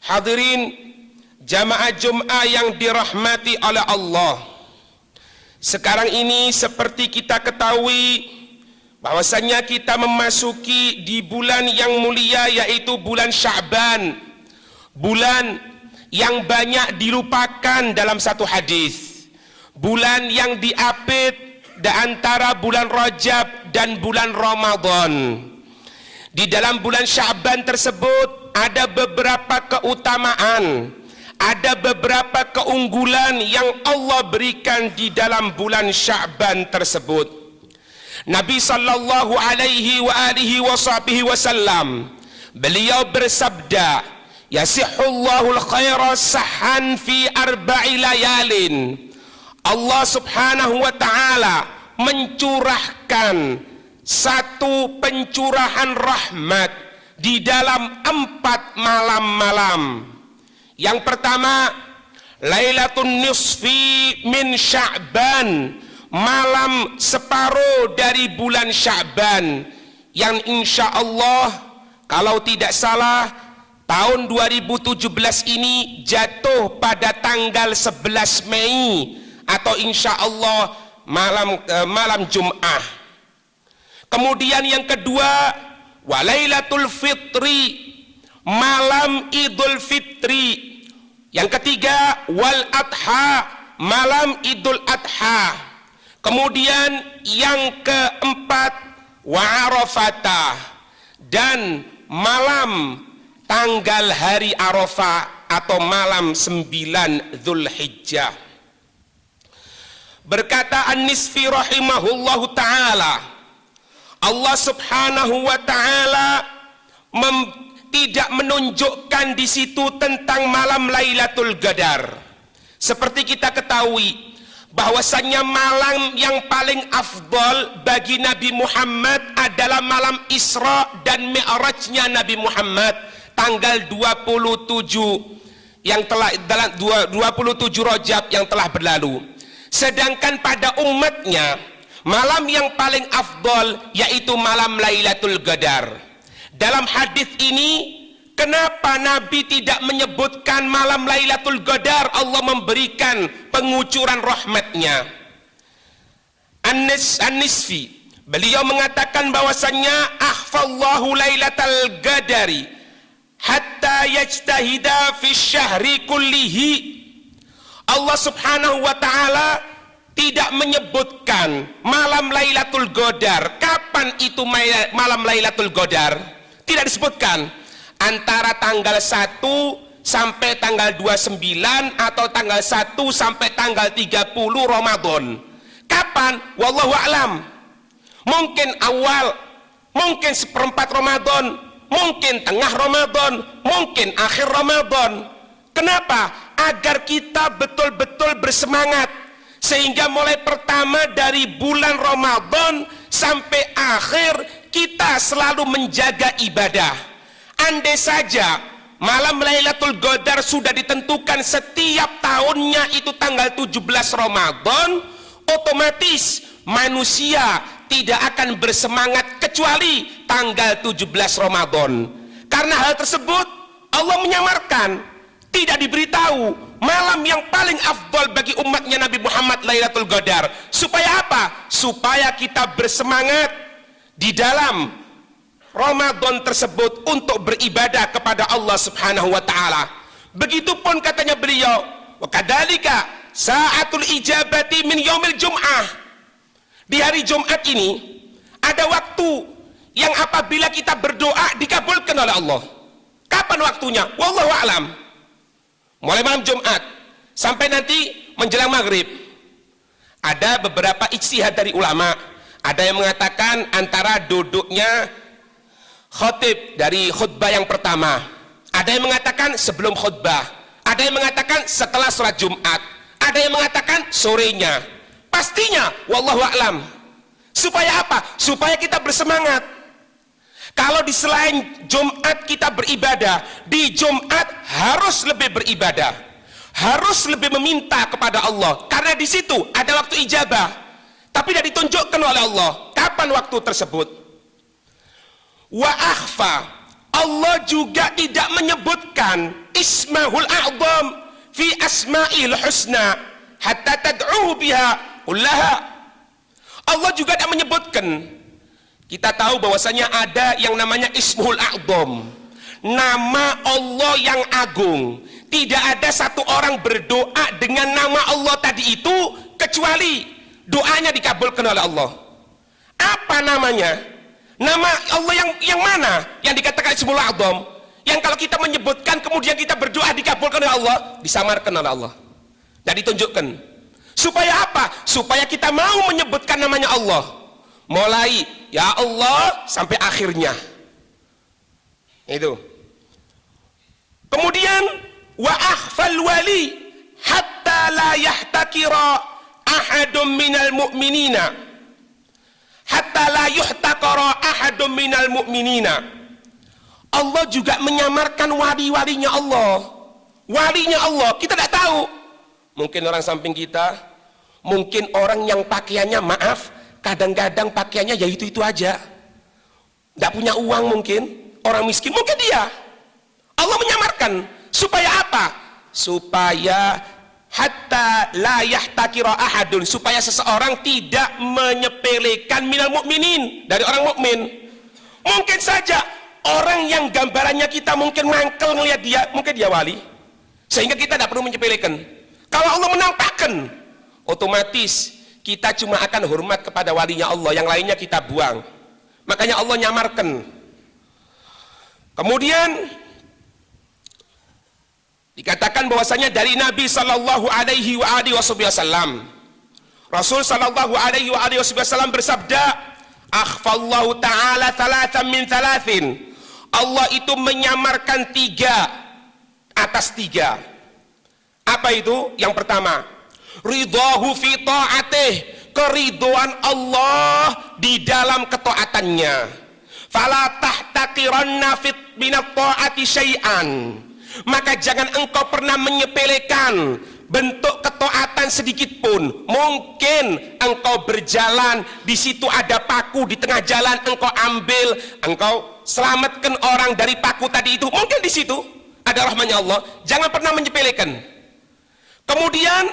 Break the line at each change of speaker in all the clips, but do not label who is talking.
Hadirin jamaah Jum'ah yang dirahmati oleh Allah. Sekarang ini seperti kita ketahui bahwasanya kita memasuki di bulan yang mulia, yaitu bulan Sya'ban. Bulan yang banyak dilupakan dalam satu hadis. Bulan yang diapit di antara bulan Rajab dan bulan Ramadan. Di dalam bulan Sya'ban tersebut ada beberapa keutamaan, ada beberapa keunggulan yang Allah berikan di dalam bulan Sya'ban tersebut. Nabi sallallahu alaihi wa alihi wasallam beliau bersabda, "Yasihhullahul khaira sahhan fi arba'i layalin." Allah Subhanahu wa taala mencurahkan satu pencurahan rahmat di dalam 4 malam-malam. Yang pertama, Lailatul Nisfi min Sya'ban, malam separuh dari bulan Sya'ban, yang insya Allah kalau tidak salah tahun 2017 ini jatuh pada tanggal 11 Mei atau insya Allah malam Jum'ah. Kemudian yang kedua, Walailatul Fitri, malam Idul Fitri. Yang ketiga, Wal Adha, malam Idul Adha. Kemudian yang keempat, Wa Arafata, dan malam tanggal hari Arafah atau malam 9 Dzulhijjah. Berkata An-Nisfi rahimahullahu ta'ala, Allah Subhanahu wa taala tidak menunjukkan di situ tentang malam Lailatul Qadar. Seperti kita ketahui bahwasannya malam yang paling afdal bagi Nabi Muhammad adalah malam Isra dan Mi'rajnya Nabi Muhammad tanggal 27 yang telah dalam 27 Rajab yang telah berlalu. Sedangkan pada umatnya malam yang paling afdal yaitu malam Lailatul Qadar. Dalam hadis ini, kenapa Nabi tidak menyebutkan malam Lailatul Qadar? Allah memberikan pengucuran rahmatnya. An-Nisfi beliau mengatakan bahwasannya akhfallahu Lailatul Qadari hatta yajtahida fi syahri kullihi. Allah Subhanahu wa taala tidak menyebutkan malam Lailatul Qadar. Kapan itu malam Lailatul Qadar? Tidak disebutkan. Antara tanggal 1 sampai tanggal 29 atau tanggal 1 sampai tanggal 30 Ramadan. Kapan? Wallahu a'lam. Mungkin awal, mungkin seperempat Ramadan, mungkin tengah Ramadan, mungkin akhir Ramadan. Kenapa? Agar kita betul-betul bersemangat, sehingga mulai pertama dari bulan Ramadan sampai akhir kita selalu menjaga ibadah. Andai saja malam Lailatul Qadar sudah ditentukan setiap tahunnya itu tanggal 17 Ramadan, otomatis manusia tidak akan bersemangat kecuali tanggal 17 Ramadan. Karena hal tersebut Allah menyamarkan, tidak diberitahu malam yang paling afdal bagi umatnya Nabi Muhammad Lailatul Qadar. Supaya apa? Supaya kita bersemangat di dalam Ramadan tersebut untuk beribadah kepada Allah Subhanahu wa taala. Begitupun katanya beliau, wa kadzalika sa'atul ijabati min yaumil jum'ah. Di hari Jumat ini ada waktu yang apabila kita berdoa dikabulkan oleh Allah. Kapan waktunya? Wallahu a'lam. Mulai malam Jumat sampai nanti menjelang maghrib. Ada beberapa ijtihad dari ulama. Ada yang mengatakan antara duduknya khotib dari khutbah yang pertama. Ada yang mengatakan sebelum khutbah. Ada yang mengatakan setelah sholat Jumat. Ada yang mengatakan sorenya. Pastinya wallahu a'lam. Supaya apa? Supaya kita bersemangat. Kalau di selain Jumat kita beribadah, di Jumat harus lebih beribadah, harus lebih meminta kepada Allah, karena di situ ada waktu ijabah. Tapi tidak ditunjukkan oleh Allah kapan waktu tersebut. Wa akhfa Allah juga tidak menyebutkan ismahul a'zam fi asma'il husna hatta tad'uhu biha kullaha. Allah juga tidak menyebutkan. Kita tahu bahwasanya ada yang namanya ismul a'zam, nama Allah yang agung. Tidak ada satu orang berdoa dengan nama Allah tadi itu kecuali doanya dikabulkan oleh Allah. Apa namanya? Nama Allah yang mana? Yang dikatakan ismul a'zam, yang kalau kita menyebutkan kemudian kita berdoa dikabulkan oleh Allah, disamarkan oleh Allah dan ditunjukkan. Supaya apa? Supaya kita mau menyebutkan namanya Allah, mulai ya Allah sampai akhirnya. Itu. Kemudian wa akhfal wali hatta la yahtakira ahadum minal mu'minina, hatta la yuhtakara ahadum minal mu'minina. Allah juga menyamarkan wali-walinya Allah. Walinya Allah kita tidak tahu. Mungkin orang samping kita, mungkin orang yang pakaiannya, maaf, kadang-kadang pakaiannya ya itu aja, tidak punya uang, mungkin orang miskin, mungkin dia. Allah menyamarkan supaya apa? Supaya hatta la yahtakira ahadun, supaya seseorang tidak menyepelekan minal mukminin, dari orang mukmin. Mungkin saja orang yang gambarannya kita mungkin mangkel ngelihat dia, mungkin dia wali, sehingga kita tidak perlu menyepelekan. Kalau Allah menampakkan, otomatis kita cuma akan hormat kepada walinya Allah, yang lainnya kita buang. Makanya Allah nyamarkan. Kemudian dikatakan bahwasanya dari Nabi sallallahu alaihi wasallam, Rasul sallallahu alaihi wasallam bersabda, akhfallahu ta'ala thalathan min thalathin. Allah itu menyamarkan 3 atas 3. Apa itu? Yang pertama, ridhahu fi ta'atih, keridhaan Allah di dalam ketaatannya. Fala tahtaqiranna fit minat ta'ati syai'an, maka jangan engkau pernah menyepelekan bentuk ketaatan sedikit pun. Mungkin engkau berjalan, di situ ada paku di tengah jalan, engkau ambil, engkau selamatkan orang dari paku tadi itu, mungkin di situ ada rahmatnya Allah. Jangan pernah menyepelekan. Kemudian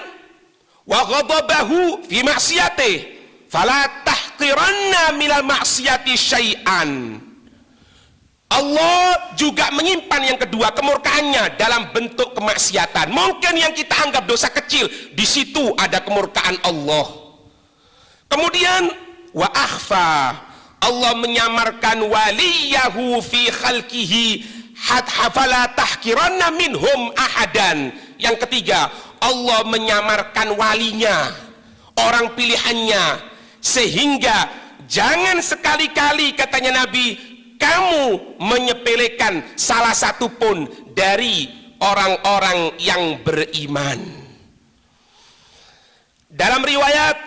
wa ghadabahu fi ma'siyatih, fala tahqiranna minal ma'siyati syai'an. Allah juga menyimpan yang kedua, kemurkaannya dalam bentuk kemaksiatan. Mungkin yang kita anggap dosa kecil, di situ ada kemurkaan Allah. Kemudian wa akhfa, Allah menyamarkan waliyahu fi khalqihi hatta fala tahqiranna minhum ahadan. Yang ketiga, Allah menyamarkan walinya, orang pilihannya, sehingga jangan sekali-kali, katanya Nabi, kamu menyepelekan salah satu pun dari orang-orang yang beriman. Dalam riwayat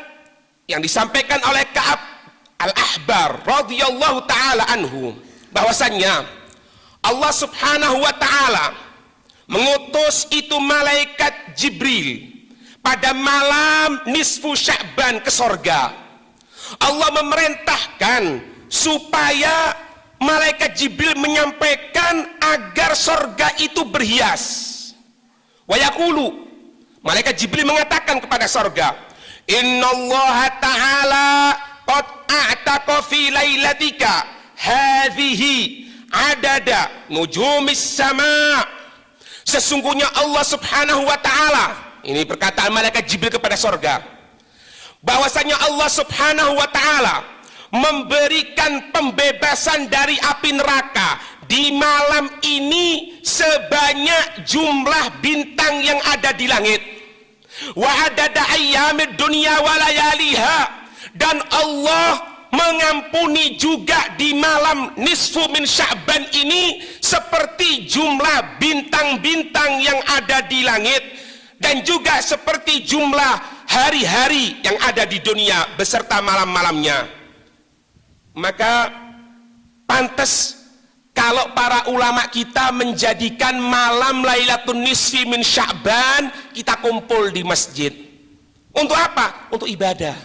yang disampaikan oleh Ka'ab al-Ahbar radhiyallahu taala anhu, bahwasannya Allah subhanahu wa ta'ala mengutus itu malaikat Jibril pada malam nisfu Sya'ban ke sorga. Allah memerintahkan supaya malaikat Jibril menyampaikan agar sorga itu berhias. Wa yaqulu, malaikat Jibril mengatakan kepada sorga, innallaha ta'ala qad a'taqa fi lailatika hadhihi adada nujumis sama'. Sesungguhnya Allah subhanahu wa ta'ala, ini perkataan malaikat Jibril kepada sorga, bahwasanya Allah subhanahu wa ta'ala memberikan pembebasan dari api neraka di malam ini sebanyak jumlah bintang yang ada di langit. Wa adada ayyamid dunya wa layaliha, dan Allah mengampuni juga di malam nisfu min Sya'ban ini seperti jumlah bintang-bintang yang ada di langit, dan juga seperti jumlah hari-hari yang ada di dunia beserta malam-malamnya. Maka pantas kalau para ulama kita menjadikan malam Lailatul Nisfi min Sya'ban kita kumpul di masjid. Untuk apa? Untuk ibadah.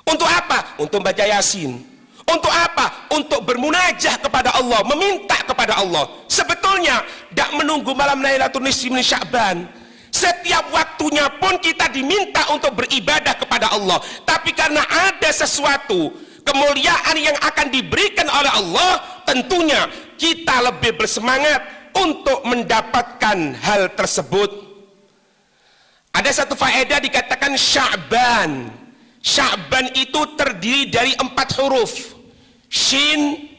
Untuk apa? Untuk baca Yasin. Untuk apa? untuk bermunajah kepada Allah, meminta kepada Allah. Sebetulnya tidak menunggu malam Lailatul Nisfi min Sya'ban. Setiap waktunya pun kita diminta untuk beribadah kepada Allah. Tapi karena ada sesuatu kemuliaan yang akan diberikan oleh Allah, tentunya kita lebih bersemangat untuk mendapatkan hal tersebut. Ada satu faedah dikatakan Sya'ban. Sya'ban itu terdiri dari 4 huruf. Shin,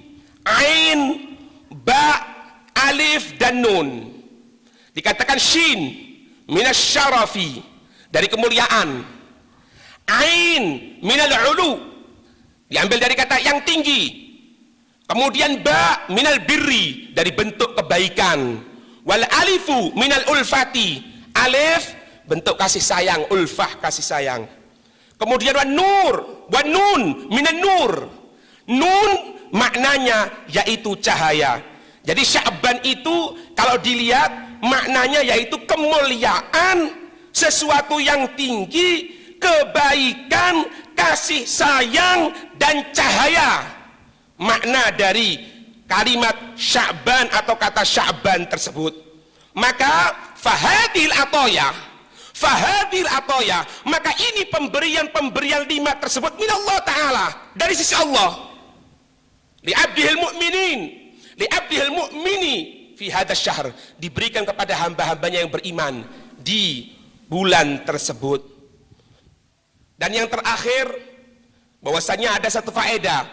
Ain, Ba, Alif, dan Nun. Dikatakan Shin, minas syarafi, dari kemuliaan. Ain, minal ulu, diambil dari kata yang tinggi. Kemudian Ba, minal birri, dari bentuk kebaikan. Wal alifu, minal ulfati, alif, bentuk kasih sayang, ulfah, kasih sayang. Kemudian wan nur, wan nun, minan nur. Nun maknanya yaitu cahaya. Jadi Sya'ban itu kalau dilihat maknanya yaitu kemuliaan, sesuatu yang tinggi, kebaikan, kasih sayang, dan cahaya. Makna dari kalimat Sya'ban atau kata Sya'ban tersebut. Maka fahadil atoya, maka ini pemberian-pemberian 5 tersebut minallah ta'ala, dari sisi Allah. Li'abdihil mu'mini fi hadha syahr, diberikan kepada hamba-hambanya yang beriman di bulan tersebut. Dan yang terakhir, bahwasanya ada satu faedah,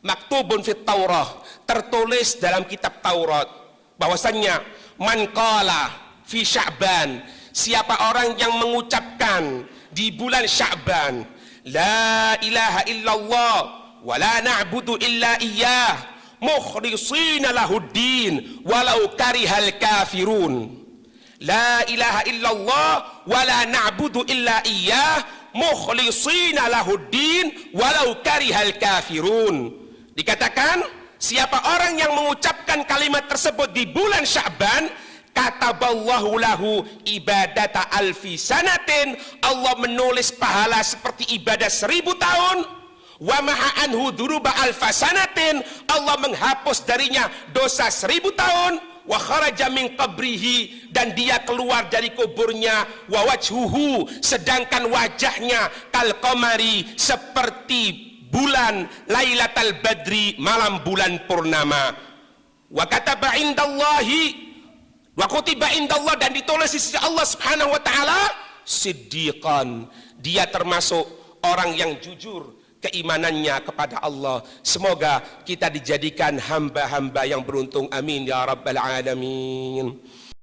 maktubun fit Taurah, tertulis dalam kitab Taurat, bahwasanya man qala fi Sya'ban, siapa orang yang mengucapkan di bulan Sya'ban, la ilaha illallah wa la na'budu illa iyyah mukhlishina lahuddin walau karihal kafirun. La ilaha illallah wa la na'budu illa iyyah mukhlishina lahuddin walau karihal kafirun. Dikatakan siapa orang yang mengucapkan kalimat tersebut di bulan Sya'ban, kataballahu lahu ibadata alfi sanatin, Allah menulis pahala seperti ibadah 1000 tahun. Wa maha anhu duruba alfa sanatin, Allah menghapus darinya dosa 1000 tahun. Wa kharaja min qabrihi, dan dia keluar dari kuburnya. Wa wajhuhu, sedangkan wajahnya kal qamari, seperti bulan Lailatul Badri, malam bulan purnama. Wa kataba indallahi wa kutiba indallah, dan ditulis di sisi Allah Subhanahu wa taala siddiqan, dia termasuk orang yang jujur keimanannya kepada Allah. Semoga kita dijadikan hamba-hamba yang beruntung, amin ya rabbal alamin.